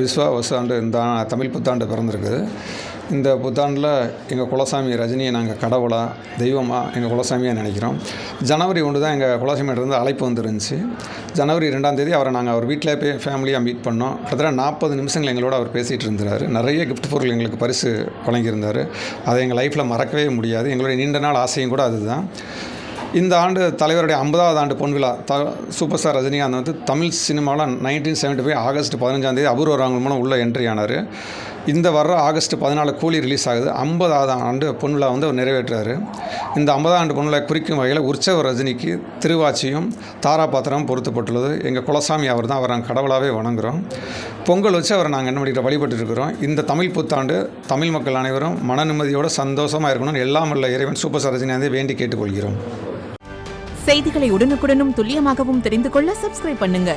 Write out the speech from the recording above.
விஸ்வாவசு இந்த தமிழ் புத்தாண்டு பிறந்திருக்குது. இந்த புத்தாண்டில் எங்கள் குலசாமி ரஜினியை நாங்கள் கடவுளாக தெய்வமாக எங்கள் குலசாமியாக நினைக்கிறோம். ஜனவரி 1 தான் எங்கள் குலசாமியிட்டருந்து அழைப்பு வந்துருந்துச்சு. ஜனவரி 2ஆம் தேதி அவரை நாங்கள் அவர் வீட்டில் போய் ஃபேமிலியாக மீட் பண்ணோம். கிட்டத்தட்ட 40 நிமிஷங்கள் எங்களோட அவர் பேசிகிட்டு இருந்தார். நிறைய கிஃப்ட் பொருள் எங்களுக்கு பரிசு வழங்கியிருந்தார். அதை எங்கள் லைஃப்பில் மறக்கவே முடியாது. எங்களுடைய நீண்ட நாள் ஆசையும் கூட அதுதான். இந்த ஆண்டு தலைவருடைய 50வது ஆண்டு பொன்விழா சூப்பர் ஸ்டார் ரஜினிகாந்த் வந்து தமிழ் சினிமாவில் 1975 ஆகஸ்ட் 15ஆம் தேதி அபூர்வ ராகங்கள் மூலம் உள்ள என்ட்ரி ஆனார். இந்த வர ஆகஸ்ட் 14 கூலி ரிலீஸ் ஆகுது. 50வது ஆண்டு பொன்விழா வந்து அவர் நிறைவேற்றார். இந்த 50வது ஆண்டு பொன்விழா குறிக்கும் வகையில் உற்சவ ரஜினிக்கு திருவாச்சியும் தாராபாத்திரமும் பொருத்தப்பட்டுள்ளது. எங்கள் குலசாமி அவர் தான். அவரை நாங்கள் கடவுளாகவே வணங்குகிறோம். பொங்கல் வச்சு அவரை நாங்கள் என்ன பண்ணிக்கிற வழிபட்டு இருக்கிறோம். இந்த தமிழ் புத்தாண்டு தமிழ் மக்கள் அனைவரும் மன நிம்மதியோடு சந்தோஷமாக இருக்கணும்னு எல்லாம் உள்ள இறைவன் சூப்பர் ஸ்டார் ரஜினிகாந்தை வேண்டி கேட்டுக்கொள்கிறோம். செய்திகளை உடனுக்குடனும் துல்லியமாகவும் தெரிந்து கொள்ள சப்ஸ்கிரைப் பண்ணுங்க.